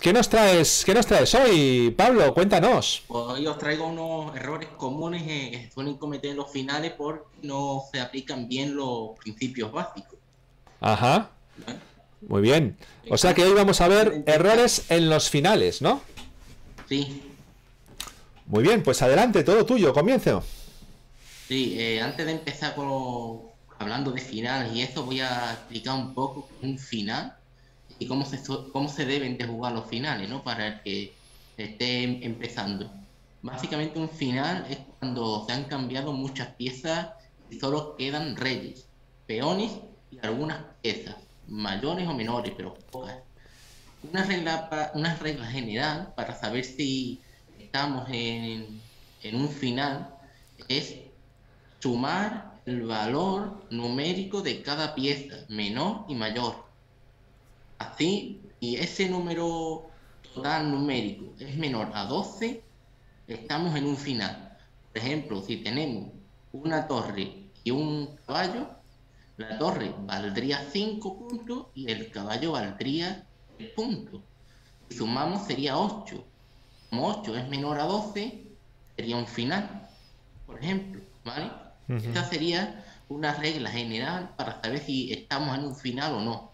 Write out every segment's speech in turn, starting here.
¿Qué nos traes hoy, Pablo? Cuéntanos. Hoy os traigo unos errores comunes que se suelen cometer en los finales porque no se aplican bien los principios básicos, Ajá, ¿vale? muy bien. O sea que hoy vamos a Antes de ver empezar, errores en los finales, ¿no? sí, Muy bien, pues adelante, todo tuyo, comienzo. sí, antes de empezar hablando de finales y eso, voy a explicar un poco un final y cómo se deben de jugar los finales, ¿no? Para el que esté empezando. Básicamente un final es cuando se han cambiado muchas piezas y solo quedan reyes, peones y algunas piezas, mayores o menores, pero pocas. Una regla general para saber si estamos en un final es sumar el valor numérico de cada pieza, menor y mayor. Así, si ese número total numérico es menor a 12, estamos en un final. Por ejemplo, si tenemos una torre y un caballo, la torre valdría 5 puntos y el caballo valdría 3 puntos. Si sumamos sería 8. Como 8 es menor a 12, sería un final, por ejemplo, ¿vale? Esa sería una regla general para saber si estamos en un final o no.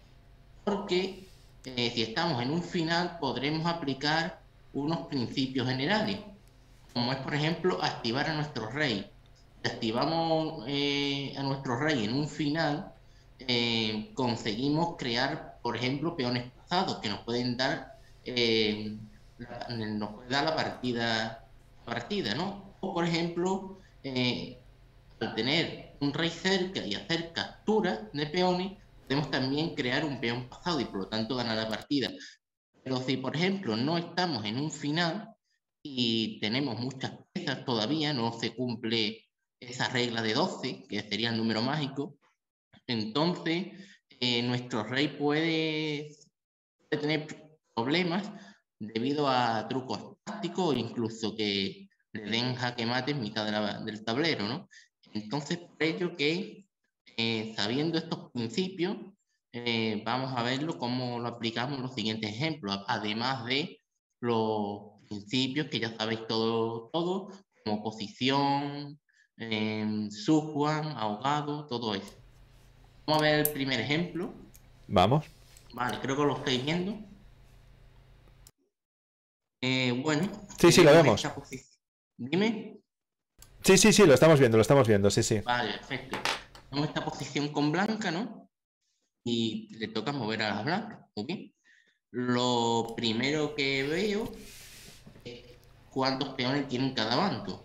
Porque si estamos en un final podremos aplicar unos principios generales, como es, por ejemplo, activar a nuestro rey. Si activamos a nuestro rey en un final, conseguimos crear, por ejemplo, peones pasados que nos pueden dar, nos puede dar la partida, ¿no? O, por ejemplo, al tener un rey cerca y hacer captura de peones, podemos también crear un peón pasado y por lo tanto ganar la partida. Pero si, por ejemplo, no estamos en un final y tenemos muchas piezas todavía, no se cumple esa regla de 12, que sería el número mágico, entonces nuestro rey puede tener problemas debido a trucos tácticos o incluso que le den jaque mate en mitad del tablero, ¿no? Entonces, por ello que sabiendo estos principios, vamos a verlo cómo lo aplicamos en los siguientes ejemplos, además de los principios que ya sabéis todo como posición, subjuan, ahogado, todo eso. Vamos a ver el primer ejemplo. Vamos. Vale, creo que lo estáis viendo. Bueno, Sí, sí, lo tenemos vemos. esta posición. Dime. Sí, sí, sí, lo estamos viendo, sí, sí. Vale, perfecto. Tenemos esta posición con blanca, ¿no? Y le toca mover a las blancas. Muy bien. Lo primero que veo es cuántos peones tienen cada bando.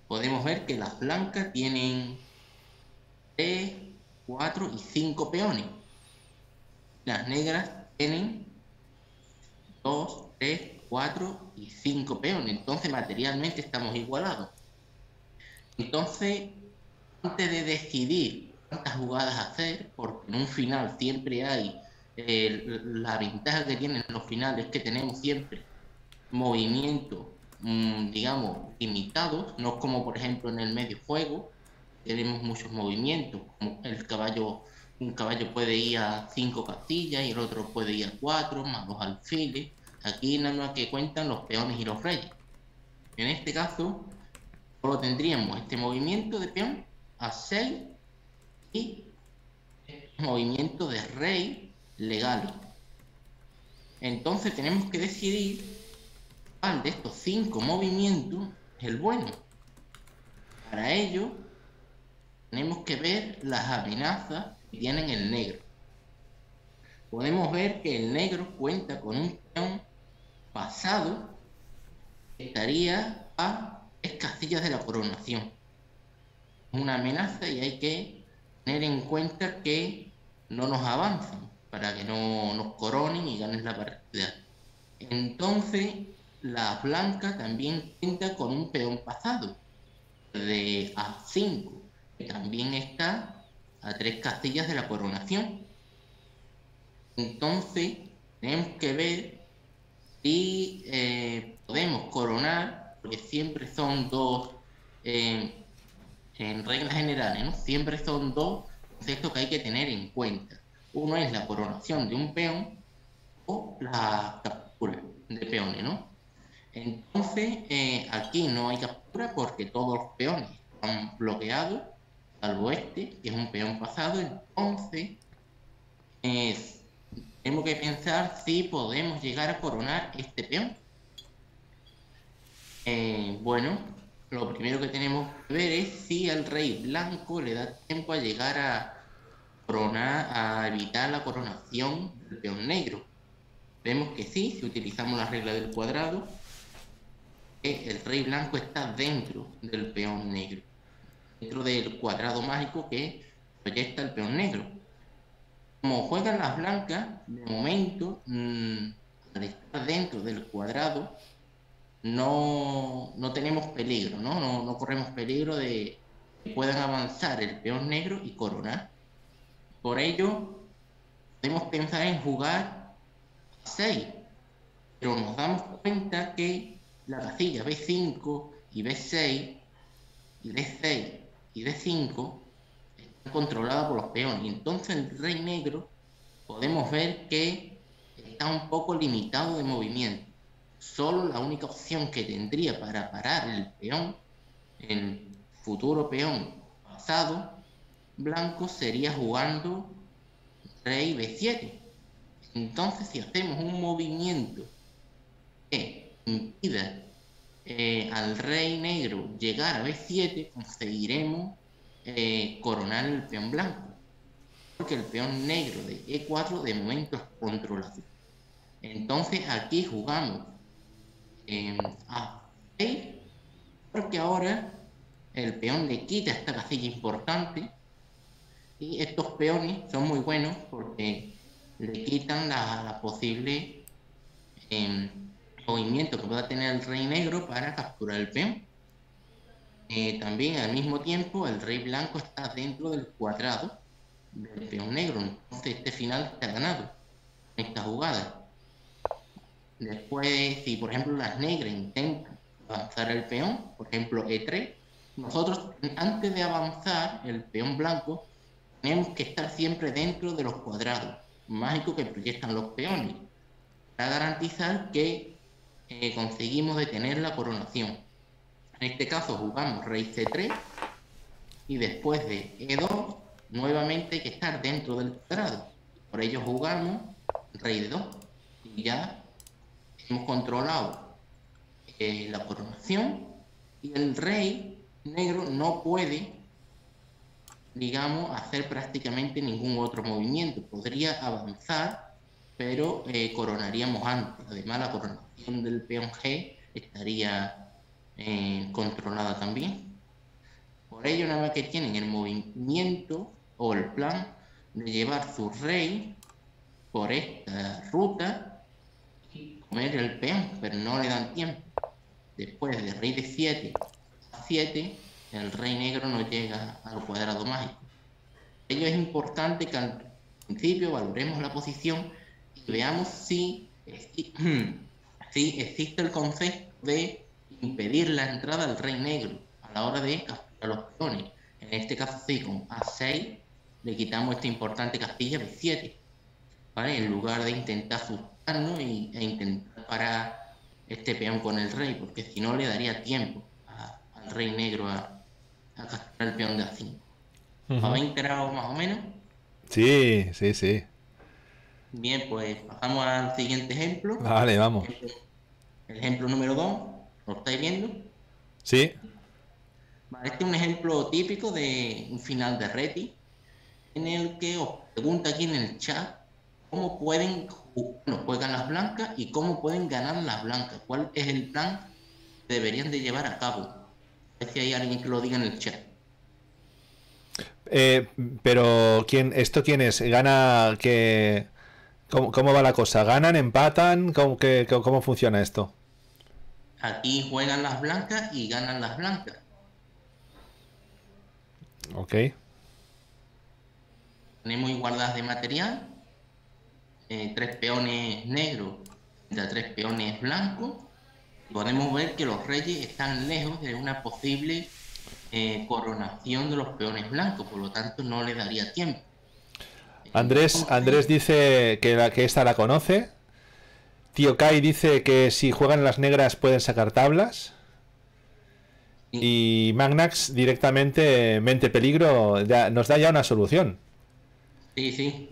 Podemos ver que las blancas tienen 3, 4 y 5 peones. Las negras tienen 2, 3, 4 y 5 peones. Entonces, materialmente estamos igualados. Entonces, antes de decidir cuántas jugadas hacer, porque en un final siempre hay la ventaja que tienen los finales es que tenemos siempre movimientos, digamos, limitados, no como por ejemplo en el medio juego, tenemos muchos movimientos, como un caballo puede ir a 5 castillas y el otro puede ir a 4, más los alfiles. Aquí nada más que cuentan los peones y los reyes. En este caso, solo tendríamos este movimiento de peón a 6 y movimiento de rey legales. Entonces tenemos que decidir cuál de estos 5 movimientos es el bueno. Para ello, tenemos que ver las amenazas que tienen el negro. Podemos ver que el negro cuenta con un peón pasado que estaría a 3 castillas de la coronación. Es una amenaza y hay que tener en cuenta que no nos avancen para que no nos coronen y ganen la partida. Entonces, la blanca también cuenta con un peón pasado de A5, que también está a 3 castillas de la coronación. Entonces, tenemos que ver si podemos coronar, porque siempre son dos, en reglas generales, ¿no? Siempre son dos conceptos que hay que tener en cuenta. Uno es la coronación de un peón o la captura. Entonces, aquí no hay captura porque todos los peones están bloqueados, salvo este, que es un peón pasado. Entonces, eh, tenemos que pensar si podemos llegar a coronar este peón. Bueno, lo primero que tenemos que ver es si al rey blanco le da tiempo a llegar a coronar, a evitar la coronación del peón negro. Vemos que sí, si utilizamos la regla del cuadrado, el rey blanco está dentro del peón negro, dentro del cuadrado mágico que proyecta el peón negro. Como juegan las blancas, de momento, al estar dentro del cuadrado, no tenemos peligro, ¿no? No corremos peligro de que puedan avanzar el peón negro y coronar. Por ello, podemos pensar en jugar 6, pero nos damos cuenta que la casilla B5 y B6 y D6 y D5 están controladas por los peones. Y entonces el rey negro podemos ver que está un poco limitado de movimiento. Solo la única opción que tendría para parar el peón, el futuro peón pasado blanco, sería jugando rey B7. Entonces, si hacemos un movimiento que impida al rey negro llegar a B7, conseguiremos coronar el peón blanco, porque el peón negro de E4 de momento es controlado. Entonces aquí jugamos A6, porque ahora el peón le quita esta casilla importante, y estos peones son muy buenos porque le quitan la posible movimiento que pueda tener el rey negro para capturar el peón. También al mismo tiempo el rey blanco está dentro del cuadrado del peón negro, entonces este final está ganado en esta jugada. Después, si por ejemplo las negras intentan avanzar el peón, por ejemplo E3, nosotros antes de avanzar el peón blanco tenemos que estar siempre dentro de los cuadrados mágicos que proyectan los peones para garantizar que conseguimos detener la coronación. En este caso jugamos rey C3 y después de E2 nuevamente hay que estar dentro del cuadrado. Por ello jugamos rey D2 y ya hemos controlado la coronación, y el rey negro no puede, digamos, hacer prácticamente ningún otro movimiento. Podría avanzar, pero coronaríamos antes. Además, la coronación del peón G estaría controlada también. Por ello, nada más que tienen el movimiento o el plan de llevar su rey por esta ruta y comer el peón, pero no le dan tiempo. Después de rey de 7 a 7, el rey negro no llega al cuadrado mágico. Por ello es importante que al principio valoremos la posición y veamos si existe el concepto de impedir la entrada al rey negro a la hora de capturar los peones. En este caso sí, con A6 le quitamos esta importante castilla B7, ¿vale? En lugar de intentar asustarnos e intentar parar este peón con el rey, porque si no le daría tiempo al rey negro a capturar el peón de A5. ¿Habéis enterado más o menos? Sí, sí, sí. Bien, pues pasamos al siguiente ejemplo. Vale, vamos. El ejemplo número 2, ¿lo estáis viendo? Sí. Vale, este es un ejemplo típico de un final de Reti, en el que os pregunta aquí en el chat cómo pueden juegan las blancas y cómo pueden ganar las blancas. ¿Cuál es el plan que deberían de llevar a cabo? A ver si hay alguien que lo diga en el chat. Pero ¿esto quién es? ¿Gana que cómo va la cosa? ¿Ganan? ¿Empatan? ¿Cómo funciona esto? Aquí juegan las blancas y ganan las blancas. Ok. Tenemos igualdad de material, 3 peones negros contra 3 peones blancos. Podemos ver que los reyes están lejos de una posible coronación de los peones blancos, por lo tanto no le daría tiempo. Andrés dice que esta la conoce Tío Kai dice que si juegan las negras pueden sacar tablas. Sí, Y Magnax directamente, mente peligro, nos da ya una solución. sí, sí.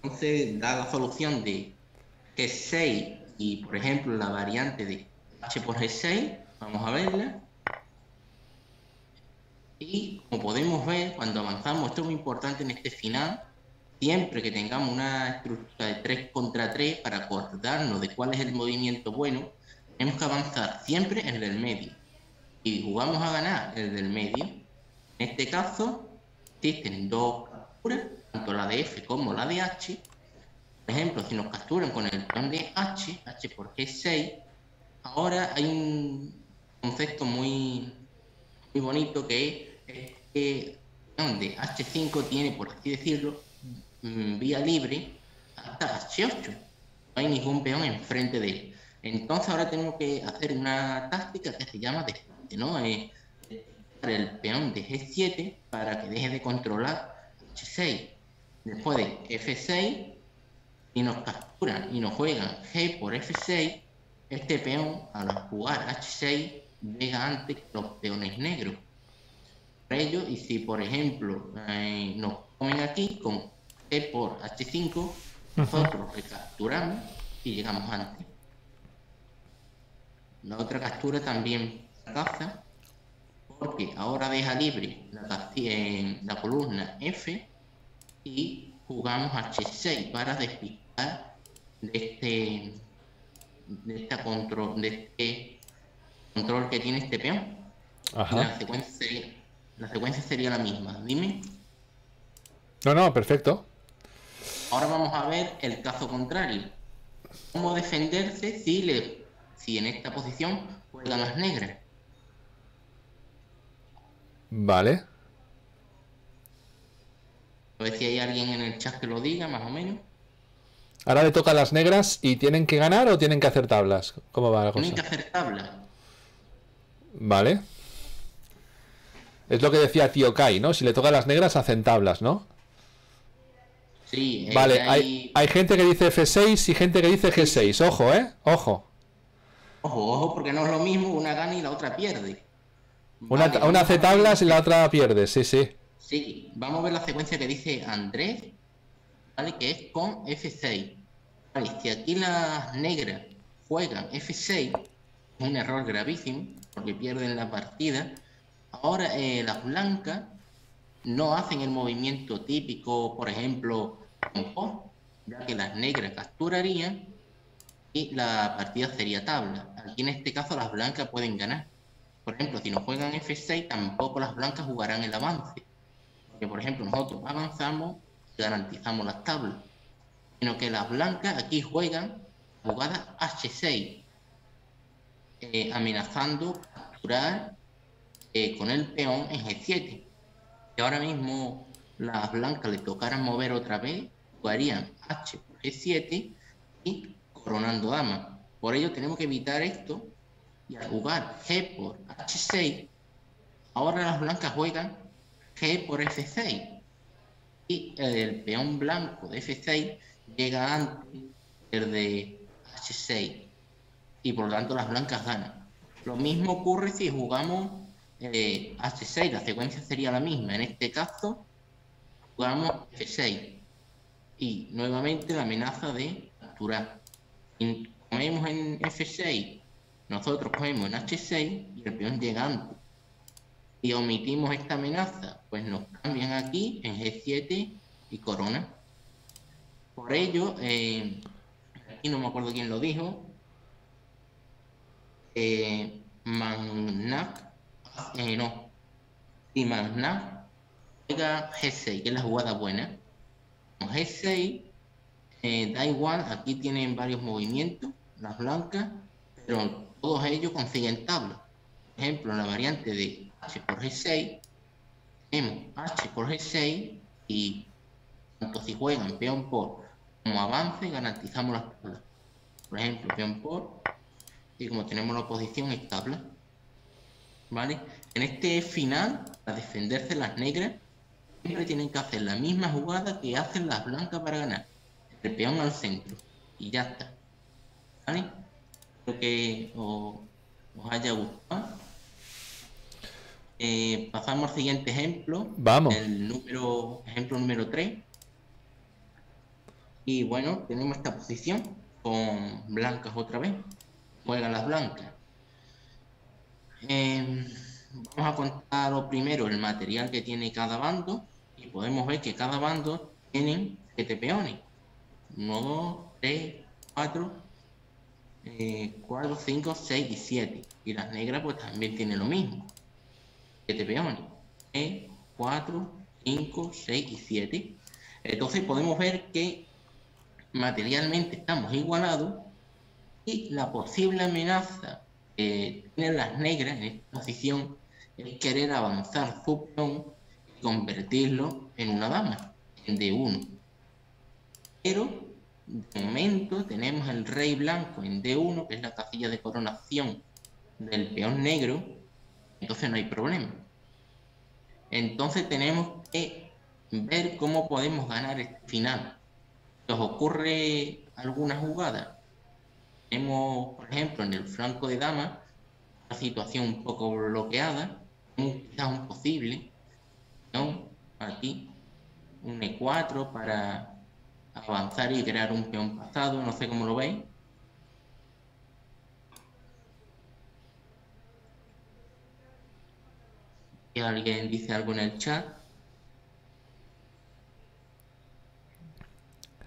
Entonces da la solución de G6 y, por ejemplo, la variante de H por G6, vamos a verla. Y como podemos ver, cuando avanzamos, esto es muy importante en este final, siempre que tengamos una estructura de 3 contra 3 para acordarnos de cuál es el movimiento bueno, tenemos que avanzar siempre en el del medio. Y jugamos a ganar el del medio. En este caso, existen dos capturas, tanto la de F como la de H. Por ejemplo, si nos capturan con el peón de H por G6, ahora hay un concepto muy bonito que es que donde H5 tiene, por así decirlo, vía libre hasta H8. No hay ningún peón enfrente de él. Entonces ahora tenemos que hacer una táctica que se llama desplante, ¿no? El peón de G7 para que deje de controlar H6. Después de F6, y nos capturan y nos juegan G por F6, este peón al jugar H6 llega antes que los peones negros. Por ello, y si por ejemplo nos comen aquí con G por H5, nosotros recapturamos y llegamos antes. La otra captura también caza, porque ahora deja libre la columna F y jugamos H6 para despistar de este control que tiene este peón. Y Ajá. la secuencia sería la misma. Dime. No, no, perfecto. Ahora vamos a ver el caso contrario. ¿Cómo defenderse si en esta posición juegan las negras? Vale. A ver si hay alguien en el chat que lo diga, más o menos. Ahora le toca a las negras y tienen que ganar o tienen que hacer tablas. ¿Cómo va la Tienen que cosa? hacer tabla. Vale. Es lo que decía Tío Kai, ¿no? Si le toca a las negras hacen tablas, ¿no? Sí, Vale, hay hay... gente que dice F6 y gente que dice Sí, G6. sí. Ojo, ¿eh? Ojo. Ojo, ojo, porque no es lo mismo, una gana y la otra pierde. Una, Vale, una vamos hace a ver tablas y la otra pierde, sí, sí. Sí, vamos a ver la secuencia que dice Andrés, ¿vale? Que es con F6. Vale, si aquí las negras juegan F6, es un error gravísimo, porque pierden la partida. Ahora las blancas no hacen el movimiento típico, por ejemplo, con Por, ya que las negras capturarían y la partida sería tabla. Aquí en este caso las blancas pueden ganar. Por ejemplo, si no juegan F6, tampoco las blancas jugarán el avance. Porque, por ejemplo, nosotros avanzamos y garantizamos las tablas. Sino que las blancas aquí juegan jugada H6, amenazando capturar con el peón en G7. Y ahora mismo las blancas le tocaran mover otra vez, jugarían H por G7 y coronando dama. Por ello tenemos que evitar esto y al jugar G por H6, ahora las blancas juegan G por F6 y el peón blanco de F6 llega antes el de H6 y por lo tanto las blancas ganan. Lo mismo ocurre si jugamos H6, la secuencia sería la misma. En este caso jugamos F6 y nuevamente la amenaza de capturar. Y comemos en F6, nosotros cogemos en H6 y el peón llega antes. Si omitimos esta amenaza, pues nos cambian aquí en G7 y corona. Por ello, aquí no me acuerdo quién lo dijo, Magnac, no, y Magnac juega G6, que es la jugada buena. Con G6, da igual, aquí tienen varios movimientos, las blancas, pero todos ellos consiguen tabla. Por ejemplo, en la variante de H por G6, tenemos H por G6 y tanto si juegan peón por como avance, garantizamos las tablas. Por ejemplo, peón por, y como tenemos la oposición es tabla. ¿Vale? En este final, para defenderse las negras, siempre tienen que hacer la misma jugada que hacen las blancas para ganar. El peón al centro. Y ya está. ¿vale? Espero que os haya gustado. Pasamos al siguiente ejemplo. Vamos. Ejemplo número 3. Y bueno, tenemos esta posición con blancas otra vez. Juegan las blancas. Vamos a contar lo primero el material que tiene cada bando. Y podemos ver que cada bando tiene 7 peones. 1, 2, 3, 4, 5, 6 y 7. Y las negras pues también tienen lo mismo. 7 peones. 3, 4, 5, 6 y 7. Entonces podemos ver que materialmente estamos igualados y la posible amenaza que tienen las negras en esta posición es querer avanzar su peón y convertirlo en una dama, en D1. Pero de momento tenemos el rey blanco en D1, que es la casilla de coronación del peón negro, entonces no hay problema. Entonces tenemos que ver cómo podemos ganar este final. ¿Os ocurre alguna jugada? Tenemos, por ejemplo, en el flanco de dama, una situación un poco bloqueada, quizás un posible, ¿no? Aquí, un E4 para avanzar y crear un peón pasado, no sé cómo lo veis. Si alguien dice algo en el chat.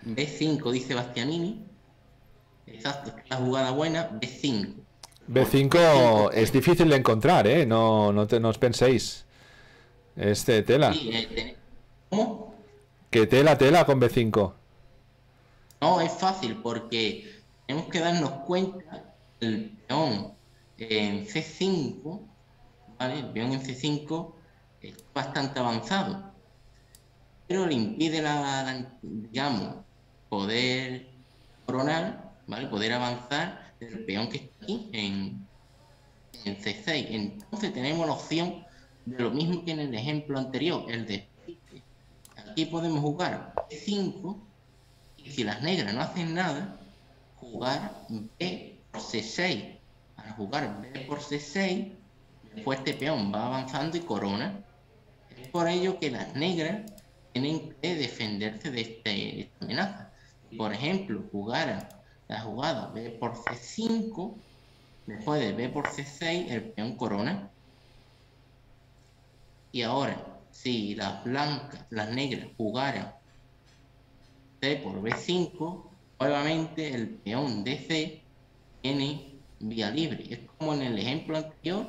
B5 dice Bastianini. Exacto, es la jugada buena, B5. B5 es difícil de encontrar, ¿eh? No os penséis. Tela. Sí, ¿cómo? Que tela con B5. No, es fácil porque tenemos que darnos cuenta que el peón en C5, ¿vale? El peón en C5 es bastante avanzado, pero le impide digamos, poder coronar, ¿vale? Poder avanzar del peón que está aquí en C6. Entonces tenemos la opción de lo mismo que en el ejemplo anterior, el de aquí podemos jugar B5 y si las negras no hacen nada, jugar B por C6. Al jugar B por C6, después este peón va avanzando y corona. Es por ello que las negras tienen que defenderse de esta amenaza. Por ejemplo, jugaran la jugada B por C5, después de B por C6, el peón corona. Y ahora, si las negras jugaran C por B5, nuevamente el peón DC tiene vía libre. Es como en el ejemplo anterior,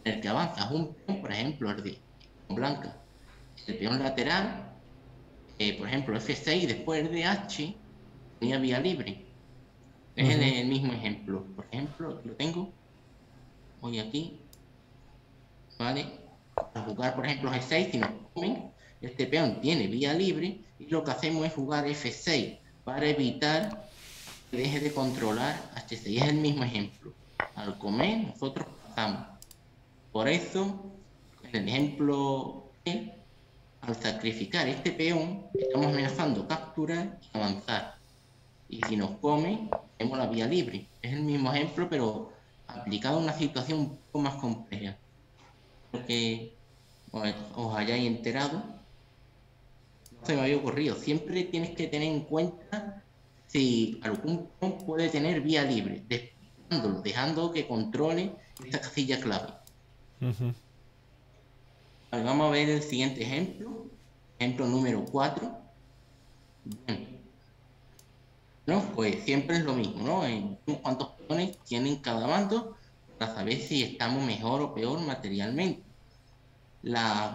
en el que avanzas un peón, por ejemplo, el de blanca, el peón lateral, por ejemplo, F6, después el de H, tenía vía libre. Es el mismo ejemplo. Por ejemplo, lo tengo hoy aquí, ¿vale? Para jugar, por ejemplo, G6, si nos comen, este peón tiene vía libre y lo que hacemos es jugar F6 para evitar que deje de controlar H6. Es el mismo ejemplo. Al comer, nosotros pasamos. Por eso, en el ejemplo E, al sacrificar este peón, estamos amenazando capturar y avanzar. Y si nos come, tenemos la vía libre. Es el mismo ejemplo, pero aplicado a una situación un poco más compleja. Espero que os hayáis enterado. No se me había ocurrido. Siempre tienes que tener en cuenta si algún peón puede tener vía libre, dejando que controle esta casilla clave. Vale, vamos a ver el siguiente ejemplo. Ejemplo número 4. Bien. ¿No? Pues siempre es lo mismo, ¿no? ¿Cuántos peones tienen cada bando? Para saber si estamos mejor o peor materialmente. Las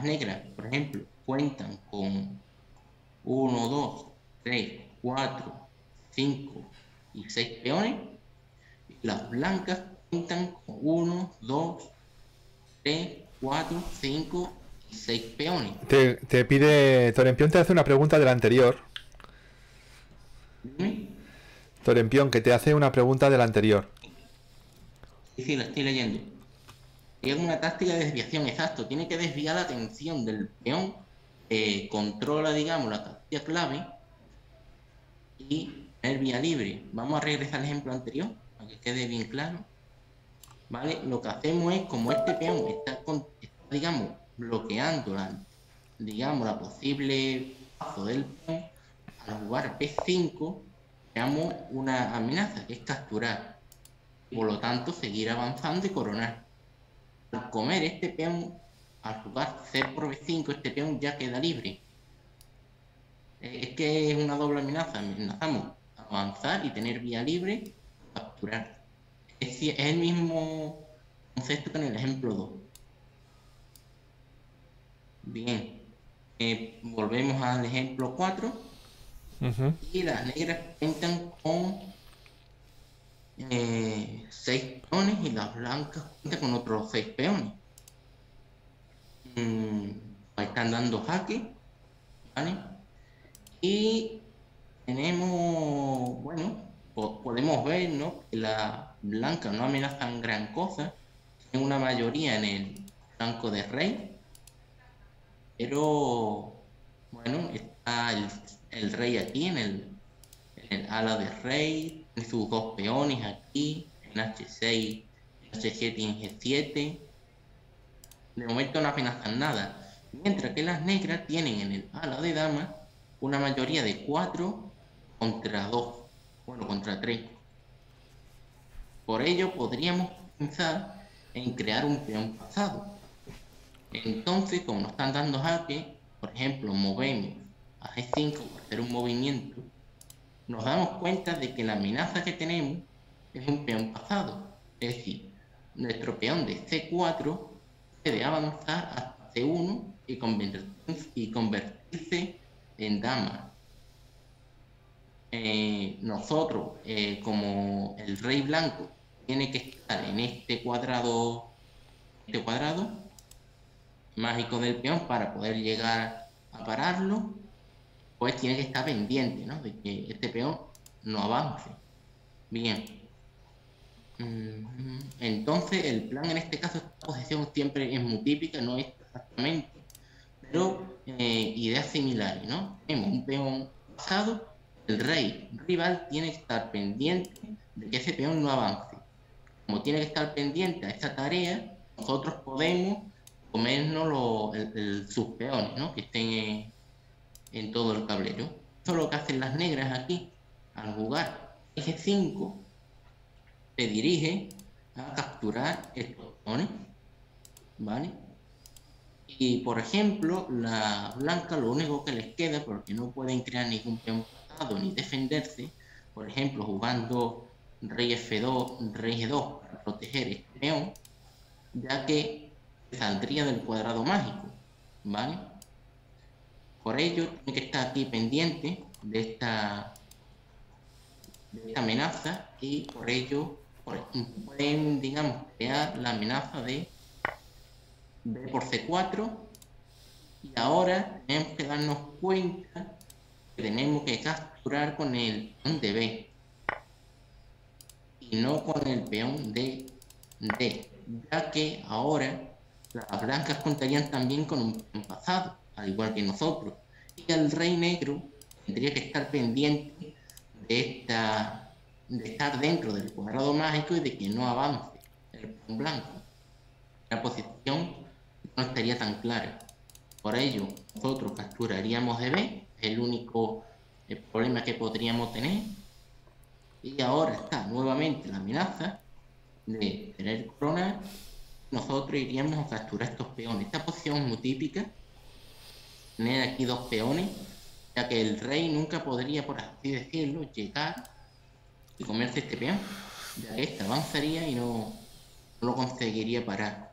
negras, por ejemplo, cuentan con 1, 2, 3, 4, 5 y 6 peones. Y las blancas cuentan con 1, 2, 3, 4, 5 y 6 peones. Te pide... Torempión te hace una pregunta del anterior. ¿Dime? Torempión, que te hace una pregunta del anterior. Sí, la estoy leyendo. Es una táctica de desviación, exacto. Tiene que desviar la atención del peón que controla, digamos, la casilla clave y tener vía libre. Vamos a regresar al ejemplo anterior, para que quede bien claro. ¿Vale? Lo que hacemos es, como este peón está, digamos, bloqueando la posible paso del peón, al jugar B5, creamos una amenaza, que es capturar. Por lo tanto, seguir avanzando y coronar. Al comer este peón, al jugar C por B5, este peón ya queda libre. Es que es una doble amenaza. Amenazamos avanzar y tener vía libre, capturar. Es el mismo concepto que en el ejemplo 2. Bien, volvemos al ejemplo 4. Y las negras cuentan con 6 peones y las blancas cuentan con otros 6 peones. Están dando jaque, ¿vale? Y tenemos, bueno, podemos ver, ¿no?, que las blancas no amenazan gran cosa, tienen una mayoría en el flanco de rey, pero bueno, está el rey aquí en el ala de rey, tiene sus 2 peones aquí, en H6, H7 y en G7. De momento no amenazan nada, mientras que las negras tienen en el ala de dama una mayoría de 4 contra 2, bueno, contra 3. Por ello podríamos pensar en crear un peón pasado. Entonces, como nos están dando jaque, por ejemplo, movemos a G5 para hacer un movimiento, nos damos cuenta de que la amenaza que tenemos es un peón pasado. Es decir, nuestro peón de C4 puede avanzar hasta C1 y convertirse en dama. Nosotros, como el rey blanco tiene que estar en este cuadrado mágico del peón para poder llegar a pararlo, pues tiene que estar pendiente, ¿no?, de que este peón no avance. Bien. Entonces el plan en este caso, esta posición siempre es muy típica, no es exactamente, pero ideas similares, ¿no? Tenemos un peón pasado, el rey rival tiene que estar pendiente de que ese peón no avance. Como tiene que estar pendiente a esta tarea, nosotros podemos comernos sus peones, ¿no?, que estén en todo el tablero. Eso es lo que hacen las negras aquí. Al jugar eje 5, se dirige a capturar estos peones, ¿vale? Y por ejemplo, la blanca lo único que les queda, porque no pueden crear ningún peón pasado ni defenderse, por ejemplo, jugando rey F2, rey G2 para proteger este peón, ya que saldría del cuadrado mágico, ¿vale? Por ello, tiene que estar aquí pendiente de esta amenaza, y por ello pueden, digamos, crear la amenaza de B por C4. Y ahora tenemos que darnos cuenta que tenemos que capturar con el peón de B y no con el peón de D, ya que ahora las blancas contarían también con un peón pasado, al igual que nosotros, y el rey negro tendría que estar pendiente de estar dentro del cuadrado mágico y de que no avance el peón blanco. La posición no estaría tan clara. Por ello, nosotros capturaríamos de B, es el único problema que podríamos tener. Y ahora está nuevamente la amenaza de tener corona. Nosotros iríamos a capturar estos peones. Esta posición es muy típica, tener aquí 2 peones, ya que el rey nunca podría, por así decirlo, llegar y comerse este peón, ya que este avanzaría y no lo conseguiría parar.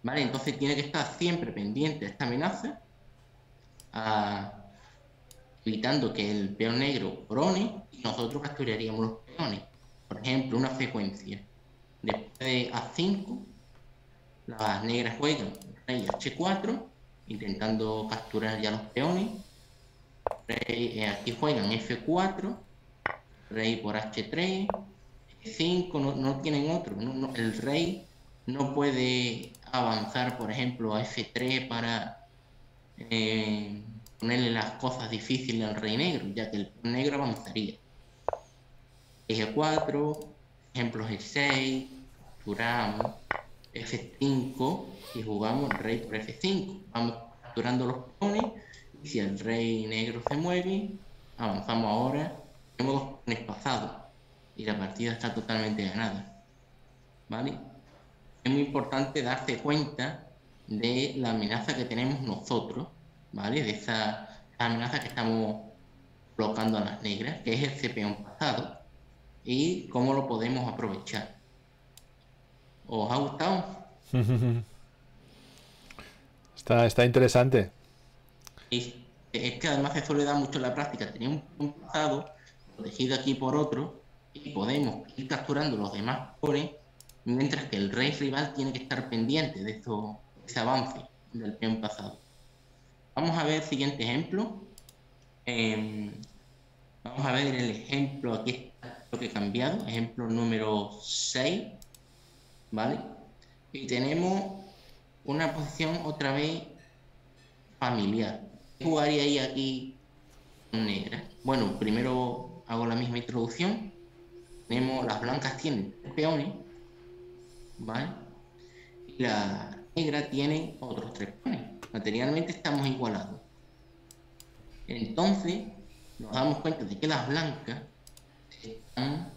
Vale, entonces tiene que estar siempre pendiente de esta amenaza, evitando que el peón negro corone, y nosotros capturaríamos los peones. Por ejemplo, una secuencia. Después de A5, las negras juegan rey H4, intentando capturar ya los peones. Aquí juegan F4, rey por H3, F5, no tienen otro. El rey no puede avanzar, por ejemplo, a F3 para ponerle las cosas difíciles al rey negro, ya que el negro avanzaría. G4, ejemplos G6, capturamos F5 y jugamos rey por F5. Vamos capturando los peones y si el rey negro se mueve, avanzamos ahora. Tenemos 2 peones pasados y la partida está totalmente ganada. ¿Vale? Es muy importante darse cuenta de la amenaza que tenemos nosotros, ¿vale? De esa amenaza que estamos colocando a las negras, que es ese peón pasado, y cómo lo podemos aprovechar. ¿Os ha gustado? Está interesante. Y es que además eso le da mucho a la práctica. Tenía un peón pasado protegido aquí por otro y podemos ir capturando los demás peones, mientras que el rey rival tiene que estar pendiente de ese avance del peón pasado. Vamos a ver el siguiente ejemplo. Vamos a ver el ejemplo, aquí está lo que he cambiado, ejemplo número 6, ¿vale? Y tenemos una posición otra vez familiar. ¿Qué jugaría aquí con negra? Bueno, primero hago la misma introducción. Las blancas tienen 3 peones, ¿vale? Y la negra tiene otros 3 peones. Materialmente estamos igualados. Entonces nos damos cuenta de que las blancas están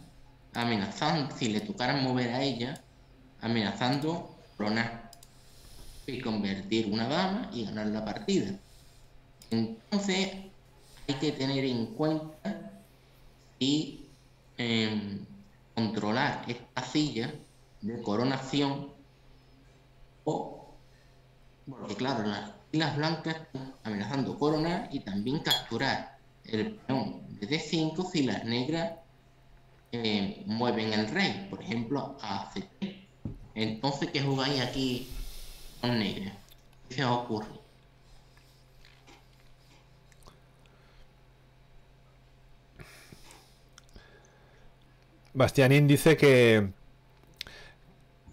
amenazando, si le tocaran mover a ella, amenazando coronar y convertir una dama y ganar la partida. Entonces hay que tener en cuenta y controlar esta silla de coronación, porque claro, las blancas están amenazando coronar y también capturar el peón de D5 si las negras mueven el rey, por ejemplo a C3. Entonces, ¿qué jugáis aquí con negra? ¿Qué se os ocurre? Bastianín dice que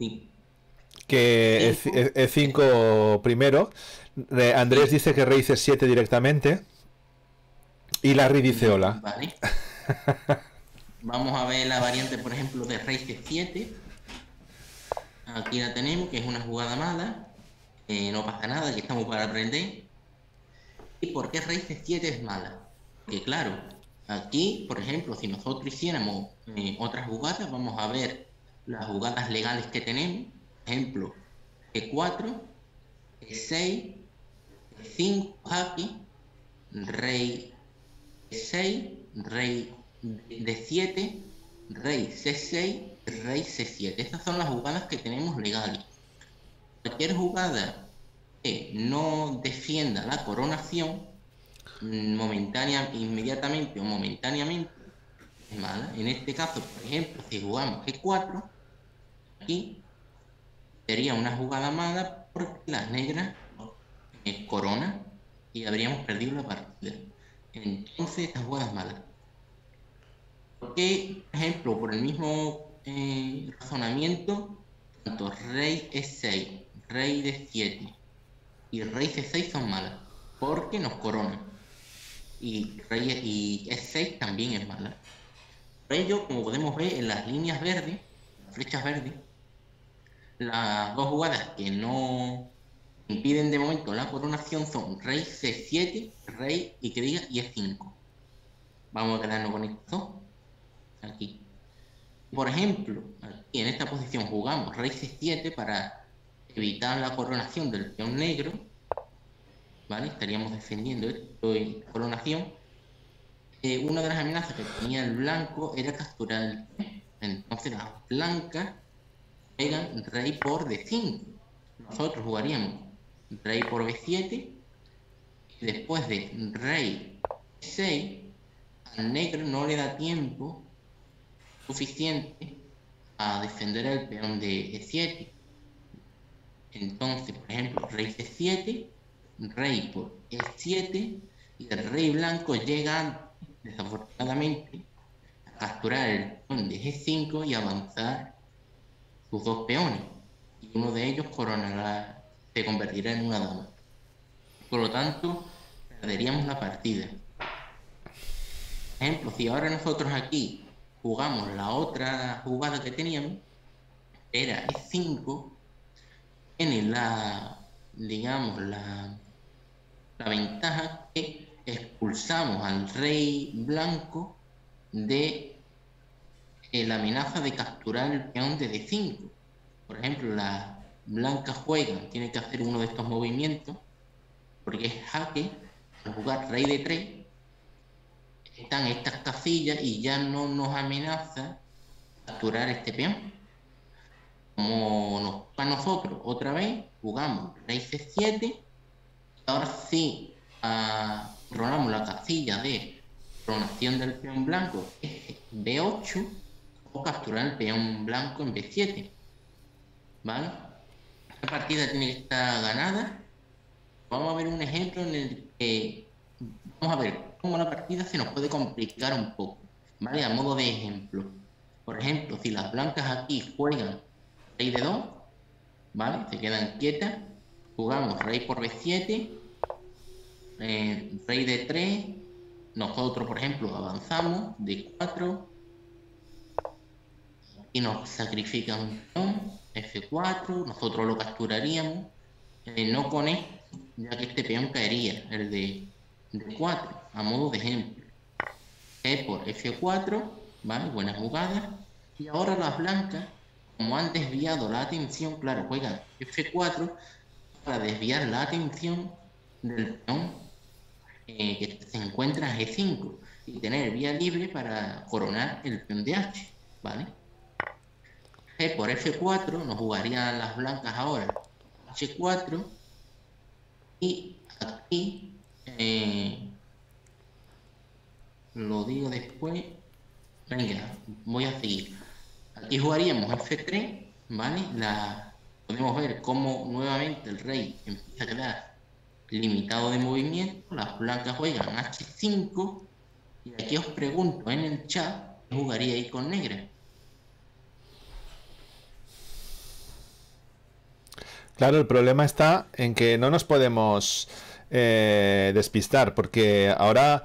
Sí. E5 primero. Andrés Sí. dice que rey C7 directamente. Y Larry dice hola. Vale. Vamos a ver la variante, por ejemplo, de rey C7. Aquí la tenemos, que es una jugada mala. No pasa nada, aquí estamos para aprender. ¿Y por qué rey C7 es mala? Porque claro, aquí, por ejemplo, si nosotros hiciéramos otras jugadas, vamos a ver las jugadas legales que tenemos. Por ejemplo, E4, E6, E5, jaque, rey E6, rey D7, rey C6, rey C7. Estas son las jugadas que tenemos legales. Cualquier jugada que no defienda la coronación inmediatamente o momentáneamente es mala. En este caso, por ejemplo, si jugamos G4, aquí sería una jugada mala porque las negras coronan y habríamos perdido la partida. Entonces, esta jugada es mala. Porque, por ejemplo, por el mismo razonamiento, tanto rey E6, rey D7 y rey C6 son malas, porque nos coronan. Y E6 también es mala. Por ello, como podemos ver en las líneas verdes, las flechas verdes, las dos jugadas que no impiden de momento la coronación son rey C7, rey y E5. Vamos a quedarnos con estos dos. Aquí. Por ejemplo, aquí en esta posición jugamos rey C7 para evitar la coronación del peón negro, ¿vale? Estaríamos defendiendo esta coronación. Una de las amenazas que tenía el blanco era capturar el peón. Entonces las blancas pegan rey por D5. Nosotros jugaríamos rey por B7 y después de rey 6 al negro no le da tiempo suficiente a defender el peón de E7. Entonces, por ejemplo, rey C7, rey por E7 y el rey blanco llega desafortunadamente a capturar el peón de G5 y avanzar sus dos peones. Y uno de ellos se convertirá en una dama. Por lo tanto, perderíamos la partida. Por ejemplo, si ahora nosotros aquí jugamos la otra jugada que teníamos, era E5, tiene digamos, la ventaja que expulsamos al rey blanco de la amenaza de capturar el peón de D5. Por ejemplo, la blanca juega, tiene que hacer uno de estos movimientos, porque es jaque, al jugar rey D3, están estas casillas y ya no nos amenaza capturar este peón. Como nos toca a nosotros otra vez, jugamos rey C7, ahora sí rolamos la casilla de coronación del peón blanco, es B8, o capturar el peón blanco en B7. ¿Vale? Esta partida tiene que estar ganada. Vamos a ver un ejemplo en el que vamos a ver cómo la partida se nos puede complicar un poco, ¿vale? A modo de ejemplo. Por ejemplo, si las blancas aquí juegan rey D2, ¿vale? Se quedan quietas. Jugamos rey por B7, rey D3. Nosotros, por ejemplo, avanzamos D4 y nos sacrifican un peón, F4, nosotros lo capturaríamos, no con esto, ya que este peón caería, el de D4, a modo de ejemplo. E por F4, ¿vale? Buena jugada. Y ahora las blancas, como han desviado la atención, claro, juegan F4 para desviar la atención del peón que se encuentra en G5 y tener vía libre para coronar el peón de H, ¿vale? G por F4, nos jugarían las blancas ahora H4 y aquí lo digo después. Venga, voy a seguir. Aquí jugaríamos F3, ¿vale? Podemos ver cómo nuevamente el rey empieza a quedar limitado de movimiento. Las blancas juegan H5 y aquí os pregunto en el chat, ¿qué jugaríais con negra? Claro, el problema está en que no nos podemos despistar, porque ahora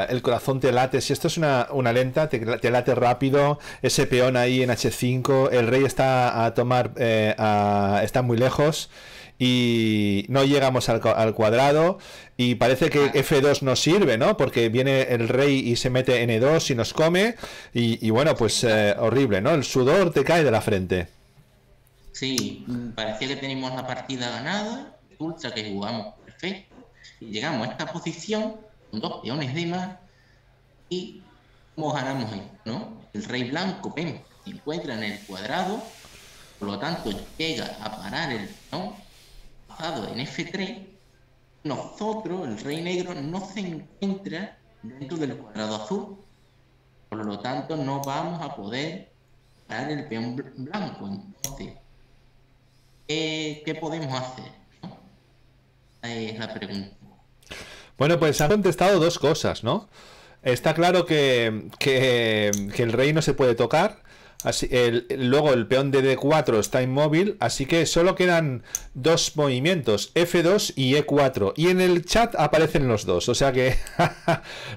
el corazón te late. Si esto es una lenta, te late rápido. Ese peón ahí en H5, el rey está a tomar, está muy lejos y no llegamos al cuadrado. Y parece que F2 no sirve, ¿no? Porque viene el rey y se mete en E2 y nos come. Y bueno, pues horrible, ¿no? El sudor te cae de la frente. Sí, parecía que teníamos la partida ganada, resulta que jugamos perfecto y llegamos a esta posición con dos peones de más y ¿cómo ganamos esto, no? El rey blanco, ven, se encuentra en el cuadrado, por lo tanto llega a parar el peón basado en F3. Nosotros, el rey negro, no se encuentra dentro del cuadrado azul, por lo tanto no vamos a poder parar el peón blanco. Entonces, ¿qué podemos hacer? ¿No? Es la pregunta. Bueno, pues han contestado dos cosas, ¿no? Está claro que el rey no se puede tocar. Luego el peón de D4 está inmóvil, así que solo quedan dos movimientos, F2 y E4. Y en el chat aparecen los dos, o sea que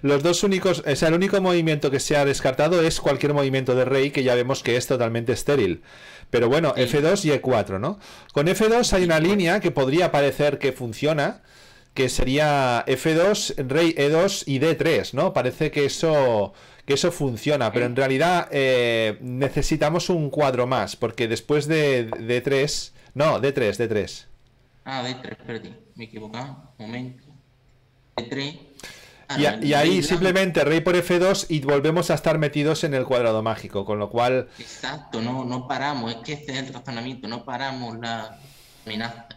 los dos únicos, o sea, el único movimiento que se ha descartado es cualquier movimiento de rey, que ya vemos que es totalmente estéril. Pero bueno, sí. F2 y E4, ¿no? Con F2 hay una línea que podría parecer que funciona, que sería F2, rey E2 y D3, ¿no? Parece que eso funciona, pero en realidad necesitamos un cuadro más, porque después de D3... No, D3. Ah, D3, perdí, me he equivocado, un momento. D3... Y ahí simplemente rey por F2 y volvemos a estar metidos en el cuadrado mágico, con lo cual... Exacto, no paramos, es que este es el razonamiento, no paramos la amenaza.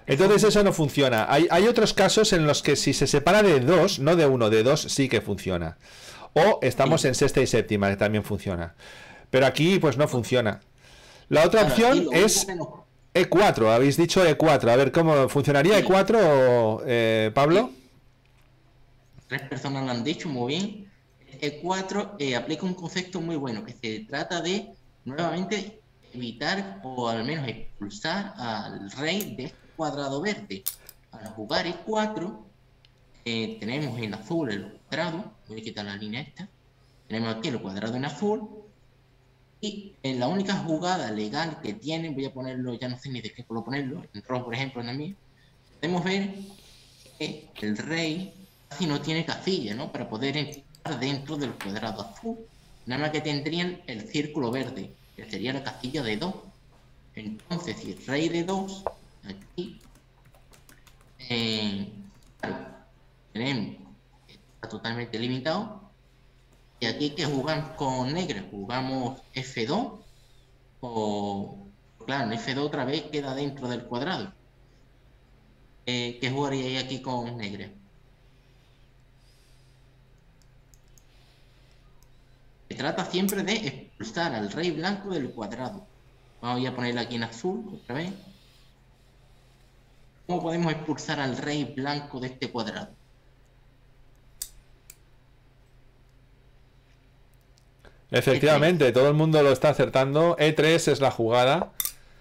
Entonces eso no funciona. Hay otros casos en los que si se separa de 2, no de 1, de 2, sí que funciona. O estamos en sexta y séptima, que también funciona. Pero aquí pues no funciona. La otra opción es E4, habéis dicho E4. A ver, ¿cómo funcionaría E4, Pablo? Sí. 3 personas lo han dicho muy bien. E4 aplica un concepto muy bueno, que se trata de nuevamente evitar o al menos expulsar al rey de este cuadrado verde. Al jugar E4 tenemos en azul el cuadrado, voy a quitar la línea esta, Tenemos aquí el cuadrado en azul. Y en la única jugada legal que tienen, voy a ponerlo, ya no sé ni de qué color ponerlo, en rojo por ejemplo, en la mía, podemos ver que el rey casi no tiene casilla, ¿no? Para poder entrar dentro del cuadrado azul. Nada más que tendrían el círculo verde, que sería la casilla de 2. Entonces, si el rey de 2, aquí, claro, tenemos, está totalmente limitado. Y aquí que jugamos con negra, jugamos F2 o, claro, en F2 otra vez queda dentro del cuadrado. ¿Qué jugaríais aquí con negra? Se trata siempre de expulsar al rey blanco del cuadrado. Vamos a ponerlo aquí en azul otra vez. ¿Cómo podemos expulsar al rey blanco de este cuadrado? Efectivamente, todo el mundo lo está acertando. E3 es la jugada.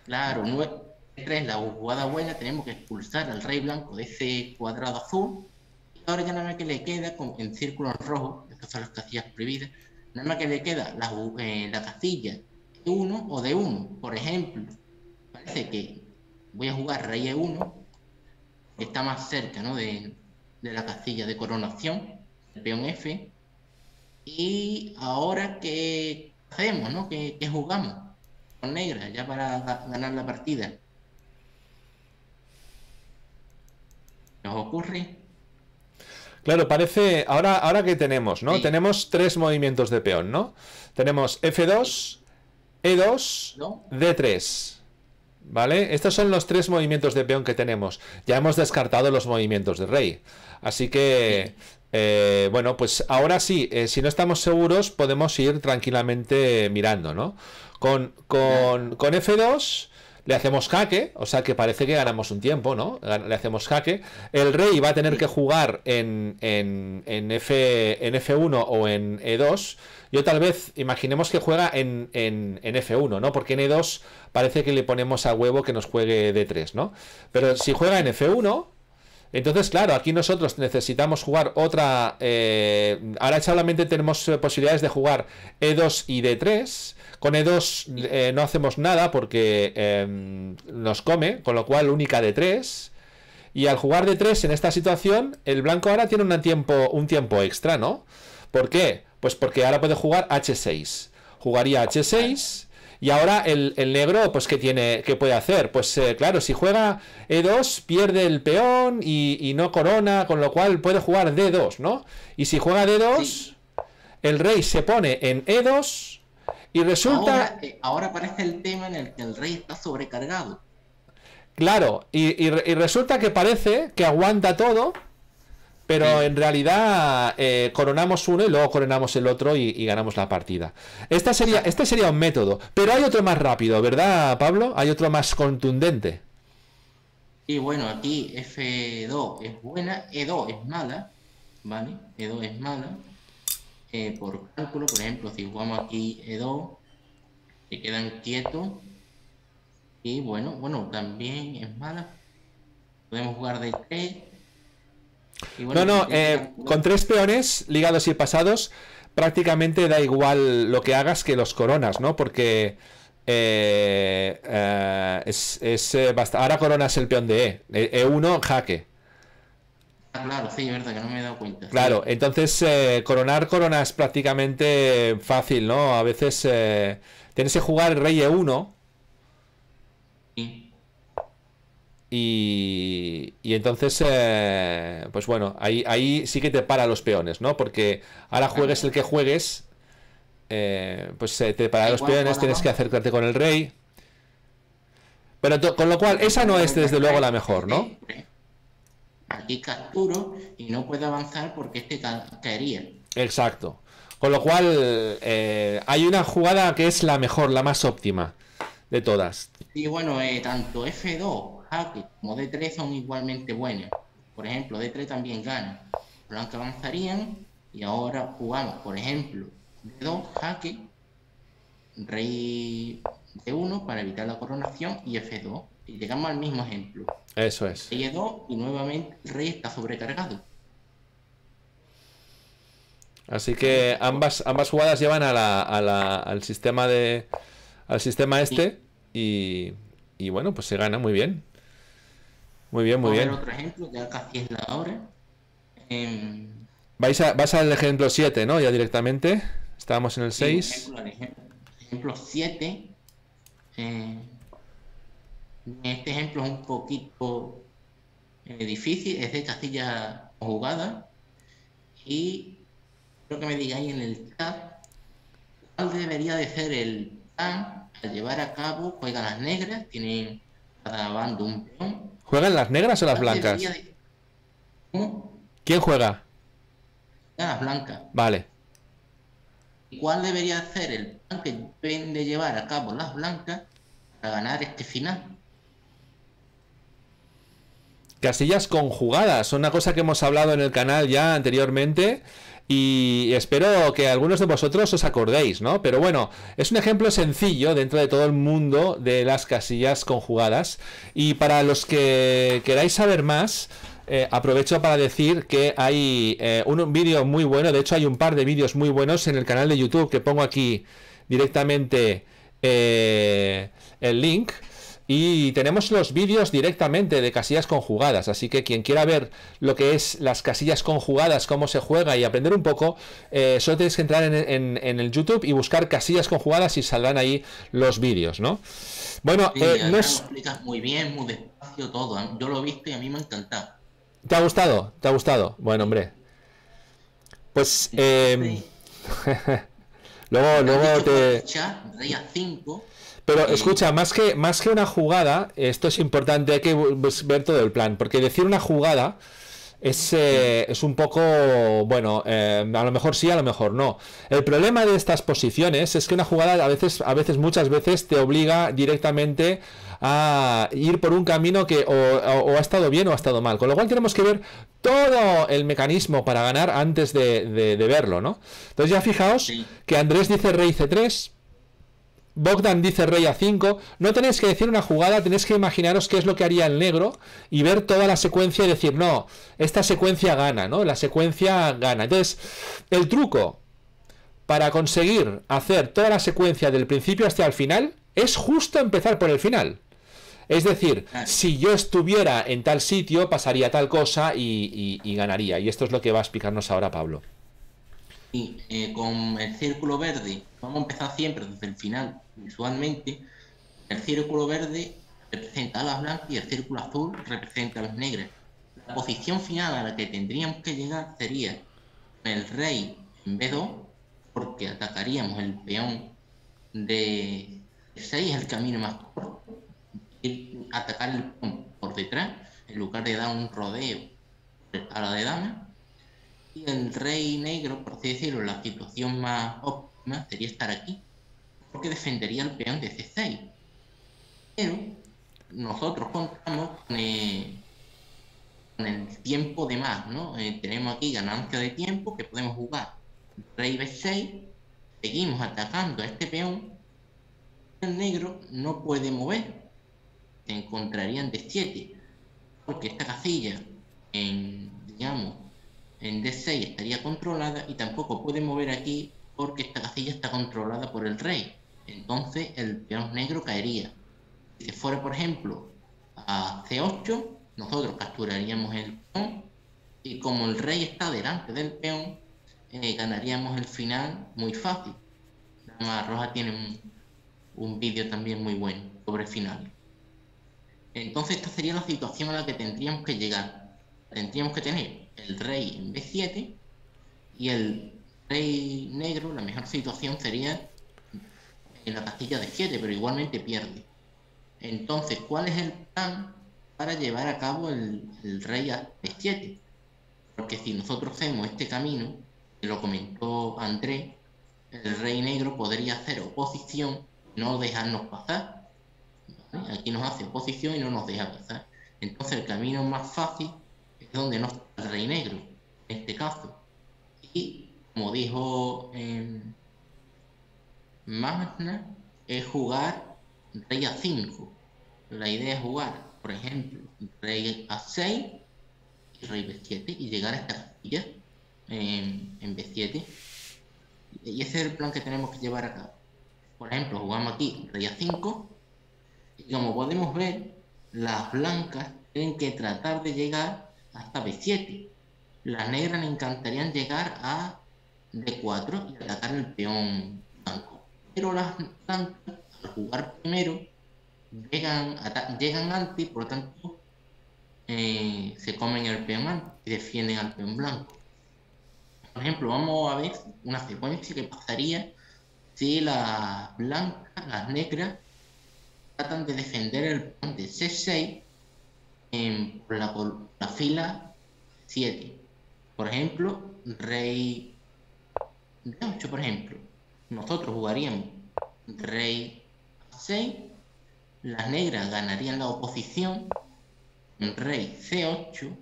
Claro, E3 la jugada buena, tenemos que expulsar al rey blanco de ese cuadrado azul. Y ahora ya nada más que le queda en círculos rojos, estas son las casillas prohibidas, nada más que le queda la casilla E1 o D1. Por ejemplo, parece que voy a jugar rey E1, que está más cerca, ¿no? de la casilla de coronación, el peón F. Y ahora, ¿qué hacemos, no? ¿Qué jugamos? Con negra, ya para ganar la partida. ¿Nos ocurre? Claro, parece. Ahora que tenemos, ¿no? Sí. Tenemos 3 movimientos de peón, ¿no? Tenemos F2, E2, ¿No? D3. ¿Vale? Estos son los 3 movimientos de peón que tenemos. Ya hemos descartado los movimientos de rey. Así que. Bueno, pues ahora sí, si no estamos seguros, podemos ir tranquilamente mirando, ¿no? Con F2 le hacemos jaque, o sea que parece que ganamos un tiempo, ¿no? Le hacemos jaque. El rey va a tener que jugar en F1 o en E2. Yo tal vez, imaginemos que juega en F1, ¿no? Porque en E2 parece que le ponemos a huevo que nos juegue D3, ¿no? Pero si juega en F1... Entonces, claro, aquí nosotros necesitamos jugar otra... ahora solamente tenemos posibilidades de jugar E2 y D3. Con E2 no hacemos nada porque nos come, con lo cual única D3. Y al jugar D3 en esta situación, el blanco ahora tiene un tiempo extra, ¿no? ¿Por qué? Pues porque ahora puede jugar H6. Jugaría H6... Y ahora el negro, pues, ¿qué puede hacer? Pues claro, si juega E2, pierde el peón y no corona, con lo cual puede jugar D2, ¿no? Y si juega D2, sí, el rey se pone en E2 y resulta... Ahora aparece el tema en el que el rey está sobrecargado. Claro, y resulta que parece que aguanta todo, pero sí, en realidad coronamos uno y luego coronamos el otro y ganamos la partida. Este sería un método, pero hay otro más rápido, ¿verdad, Pablo? Hay otro más contundente. Y bueno, aquí F2 es buena, E2 es mala, ¿vale? E2 es mala. Por cálculo, por ejemplo, si jugamos aquí E2, se quedan quietos. Y bueno, también es mala. Podemos jugar D3. Bueno, con 3 peones ligados y pasados prácticamente da igual lo que hagas que los coronas, ¿no? Porque ahora coronas el peón de E1 jaque. Claro, sí, es verdad que no me he dado cuenta. Claro, sí. Entonces corona es prácticamente fácil, ¿no? A veces tienes que jugar rey E1. Sí. Y entonces, pues bueno, ahí sí que te para los peones, ¿no? Porque ahora juegues el que juegues, pues te para los peones, tienes que acercarte con el rey. Pero con lo cual, esa no es desde luego la mejor, ¿no? Aquí capturo y no puedo avanzar porque este caería. Exacto. Con lo cual, hay una jugada que es la mejor, la más óptima de todas. Y bueno, tanto F2, jaque como D3 son igualmente buenas. Por ejemplo, D3 también gana. Los blancos avanzarían y ahora jugamos, por ejemplo, D2, jaque, rey D1 para evitar la coronación y F2. Y llegamos al mismo ejemplo. Eso es. Rey E2 y nuevamente el rey está sobrecargado. Así que ambas jugadas llevan al sistema al sistema Sí. este y bueno, pues se gana muy bien. Muy bien, muy Vamos a ver bien. otro ejemplo, ya casi es la hora. Em, Vas al ejemplo 7, ¿no? Ya directamente. Estábamos en el sí, 6. ejemplo 7. Este ejemplo es un poquito difícil, es de casilla jugada. Y quiero que me digáis en el chat cuál debería de ser el plan a llevar a cabo. Juegan las negras, tienen cada bando un peón. ¿Juegan las negras o las ¿Cuál debería blancas? de... ¿Cómo? ¿Quién juega? Las blancas. Vale. ¿Y cuál debería ser el plan que deben de llevar a cabo las blancas para ganar este final? Casillas conjugadas, son una cosa que hemos hablado en el canal ya anteriormente y espero que algunos de vosotros os acordéis, ¿no? Pero bueno, es un ejemplo sencillo dentro de todo el mundo de las casillas conjugadas y para los que queráis saber más, aprovecho para decir que hay un vídeo muy bueno, de hecho hay un par de vídeos muy buenos en el canal de YouTube que pongo aquí directamente el link. Y tenemos los vídeos directamente de casillas conjugadas, así que quien quiera ver lo que es las casillas conjugadas, cómo se juega y aprender un poco, solo tenéis que entrar en el YouTube y buscar casillas conjugadas y saldrán ahí los vídeos, ¿no? Bueno, Sí, no además lo es... explicas muy bien, muy despacio todo. Yo lo he visto y a mí me ha encantado. ¿Te ha gustado? ¿Te ha gustado? Bueno, Sí. hombre. Pues Entonces, me han luego dicho por el te... chat, rey a 5. Pero escucha, más que una jugada, esto es importante, hay que ver todo el plan, porque decir una jugada es un poco, bueno, a lo mejor sí, a lo mejor no. El problema de estas posiciones es que una jugada muchas veces te obliga directamente a ir por un camino que o ha estado bien o ha estado mal. Con lo cual tenemos que ver todo el mecanismo para ganar antes de verlo, ¿no? Entonces ya fijaos Sí, que Andrés dice rey c3. Bogdan dice rey a 5. No tenéis que decir una jugada, tenéis que imaginaros qué es lo que haría el negro y ver toda la secuencia y decir, no, esta secuencia gana, ¿no? La secuencia gana. Entonces, el truco para conseguir hacer toda la secuencia del principio hasta el final es justo empezar por el final. Es decir, claro. si yo estuviera en tal sitio, pasaría tal cosa y ganaría. Y esto es lo que va a explicarnos ahora Pablo. Y con el círculo verde, vamos a empezar siempre desde el final, visualmente. El círculo verde representa a las blancas y el círculo azul representa a las negras. La posición final a la que tendríamos que llegar sería el rey en B2, porque atacaríamos el peón de 6, el camino más corto, y atacar el peón por detrás, en lugar de dar un rodeo a la de dama. Y el rey negro, por así decirlo, la situación más óptima sería estar aquí, porque defendería el peón de C6. Pero nosotros contamos con el tiempo de más, ¿no? Tenemos aquí ganancia de tiempo que podemos jugar rey B6, seguimos atacando a este peón, el negro no puede mover, se encontraría en D7, porque esta casilla digamos, en D6 estaría controlada y tampoco puede mover aquí porque esta casilla está controlada por el rey. Entonces el peón negro caería. Si se fuera, por ejemplo, a C8, nosotros capturaríamos el peón y como el rey está delante del peón, ganaríamos el final muy fácil. La Dama Roja tiene un vídeo también muy bueno sobre finales. Entonces esta sería la situación a la que tendríamos que llegar. Tendríamos que tener el rey en B7 y el rey negro, la mejor situación sería en la castilla de 7, pero igualmente pierde. Entonces, ¿cuál es el plan para llevar a cabo el rey a B7? Porque si nosotros hacemos este camino, que lo comentó Andrés, el rey negro podría hacer oposición, no dejarnos pasar. ¿Vale? Aquí nos hace oposición y no nos deja pasar. Entonces el camino más fácil es donde no está el rey negro, en este caso. Y como dijo Magna, es jugar rey a 5. La idea es jugar, por ejemplo, rey a 6 y rey b7 y llegar a esta castilla. en B7. Y ese es el plan que tenemos que llevar a cabo. Por ejemplo, jugamos aquí rey A5 y como podemos ver, las blancas tienen que tratar de llegar hasta B7. Las negras le encantarían llegar a D4 y atacar el peón blanco. Pero las blancas, al jugar primero, llegan antes, por lo tanto, se comen el peón antes y defienden al peón blanco. Por ejemplo, vamos a ver una secuencia que pasaría si las blancas, las negras, tratan de defender el peón de C6 por la fila 7. Por ejemplo, rey D8, por ejemplo. Nosotros jugaríamos rey A6, las negras ganarían la oposición en rey C8,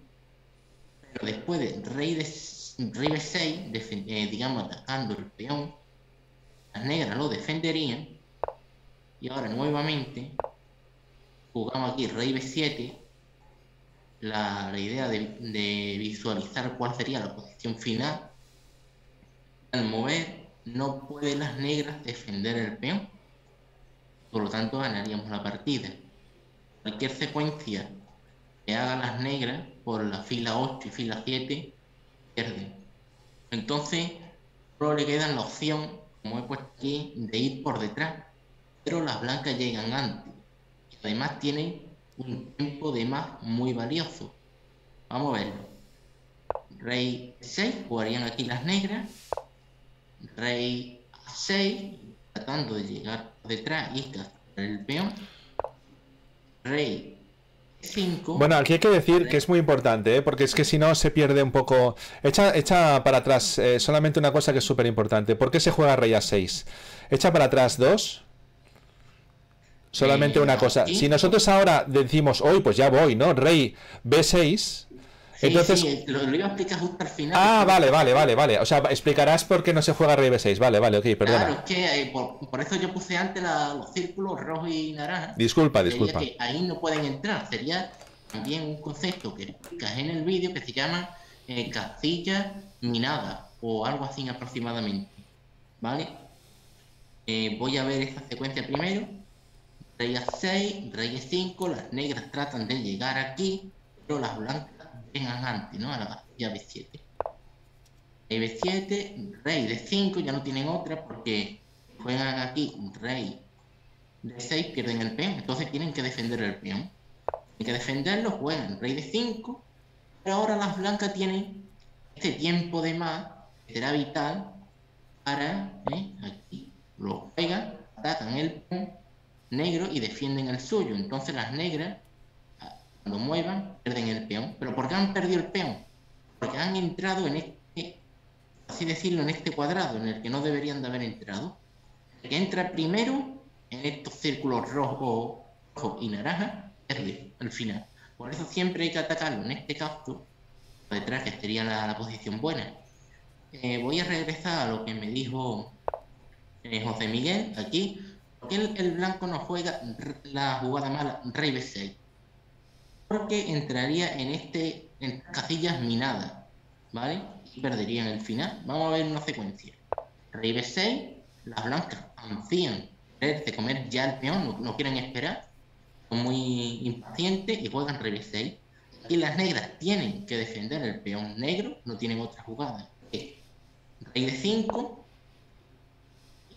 pero después de rey B6, digamos atacando el peón, las negras lo defenderían. Y ahora nuevamente jugamos aquí rey B7. La idea de visualizar cuál sería la posición final. Al mover no pueden las negras defender el peón, por lo tanto ganaríamos la partida. Cualquier secuencia que hagan las negras por la fila 8 y fila 7 pierden. Entonces solo le queda la opción, como he puesto aquí, de ir por detrás, pero las blancas llegan antes y además tienen un tiempo de más muy valioso. Vamos a verlo. Rey 6, jugarían aquí las negras, rey A6, tratando de llegar por detrás y capturar el peón, rey 5. Bueno, aquí hay que decir que es muy importante, ¿eh? Porque es que si no se pierde un poco. Echa para atrás solamente una cosa que es súper importante. ¿Por qué se juega rey A6? Echa para atrás 2. Solamente una cosa. Si nosotros ahora decimos, hoy pues ya voy, ¿no? Rey B6. Sí, entonces... sí, lo iba a explicar justo al final. Ah, vale. O sea, explicarás por qué no se juega rey B6. Vale, ok, perdona. Claro, es que por eso yo puse antes los círculos rojo y naranja. Disculpa. Que ahí no pueden entrar. Sería también un concepto que explicas en el vídeo que se llama casilla minada o algo así aproximadamente. ¿Vale? Voy a ver esta secuencia primero. Rey A6, rey E5, las negras tratan de llegar aquí, pero las blancas llegan antes, ¿no? A la casilla B7. Rey B7, rey D5, ya no tienen otra porque juegan aquí rey D6, pierden el peón, entonces tienen que defender el peón. Tienen que defenderlo, juegan rey D5, pero ahora las blancas tienen este tiempo de más, que será vital para, aquí lo juegan, atacan el peón negro y defienden el suyo. Entonces las negras, cuando muevan, pierden el peón. ¿Pero por qué han perdido el peón? Porque han entrado en este, así decirlo, en este cuadrado en el que no deberían de haber entrado. El que entra primero en estos círculos rojo y naranja pierde al final. Por eso siempre hay que atacarlo en este caso detrás, que sería la posición buena. Voy a regresar a lo que me dijo José Miguel aquí. ¿Por qué el blanco no juega la jugada mala rey B6? Porque entraría en casillas minadas, ¿vale? Y perderían el final. Vamos a ver una secuencia. Rey B6, las blancas ansían quererse comer ya el peón, no quieren esperar, son muy impacientes y juegan rey B6. Y las negras tienen que defender el peón negro, no tienen otra jugada. Rey D5.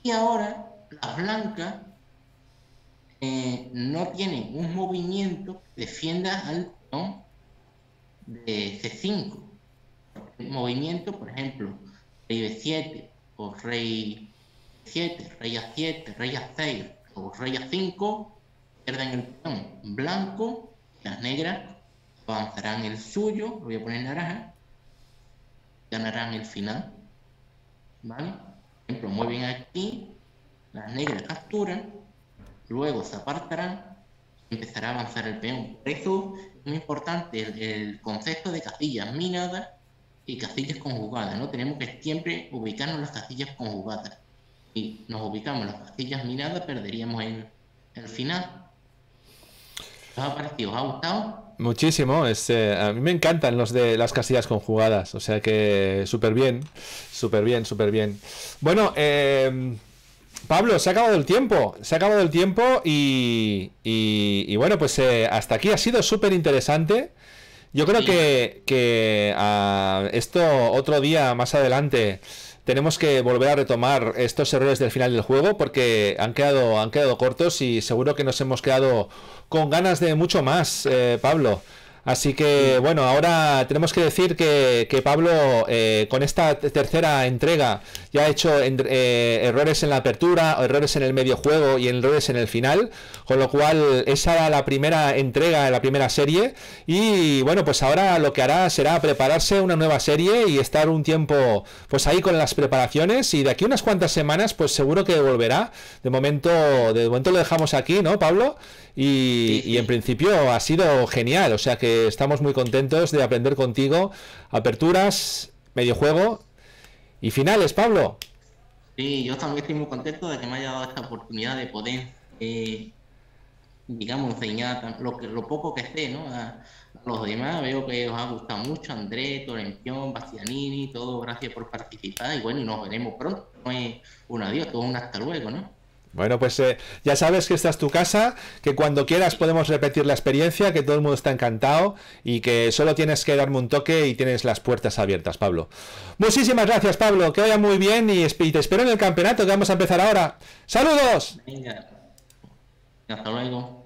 Y ahora las blancas no tienen un movimiento que defienda al peón de C5. El movimiento, por ejemplo, rey B7 o rey 7, rey A7, rey A6 o rey A5, pierden el peón blanco, las negras avanzarán el suyo, lo voy a poner naranja, ganarán el final, ¿vale? Por ejemplo, mueven aquí, las negras capturan, luego se apartarán y empezará a avanzar el peón. Por eso es muy importante el concepto de casillas minadas y casillas conjugadas, ¿no? Tenemos que siempre ubicarnos en las casillas conjugadas. Si nos ubicamos en las casillas minadas, perderíamos el final. ¿Os ha parecido? ¿Os ha gustado? Muchísimo, a mí me encantan los de las casillas conjugadas, o sea que súper bien, súper bien, súper bien. Bueno, Pablo, se ha acabado el tiempo y bueno, pues hasta aquí ha sido súper interesante. Yo creo Sí, que esto otro día más adelante tenemos que volver a retomar estos errores del final del juego porque han quedado cortos y seguro que nos hemos quedado con ganas de mucho más, Pablo. Así que sí, bueno, ahora tenemos que decir que Pablo con esta tercera entrega ya ha hecho errores en la apertura, errores en el medio juego y errores en el final, con lo cual esa era la primera entrega de la primera serie y bueno, pues ahora lo que hará será prepararse una nueva serie y estar un tiempo pues ahí con las preparaciones y de aquí unas cuantas semanas pues seguro que volverá. De momento lo dejamos aquí, ¿no, Pablo? sí, Y en sí. principio ha sido genial, o sea que estamos muy contentos de aprender contigo aperturas, medio juego y finales, Pablo. Sí, yo también estoy muy contento de que me haya dado esta oportunidad de poder, digamos, enseñar lo poco que sé, ¿no? A los demás. Veo que os ha gustado mucho, Andrés, Torrenpión, Bastianini, todo, gracias por participar y bueno, y nos veremos pronto. No es un adiós, todo un hasta luego, ¿no? Bueno, pues ya sabes que esta es tu casa, que cuando quieras podemos repetir la experiencia, que todo el mundo está encantado y que solo tienes que darme un toque y tienes las puertas abiertas, Pablo. Muchísimas gracias, Pablo, que vaya muy bien y te espero en el campeonato que vamos a empezar ahora. ¡Saludos! Venga, hasta luego.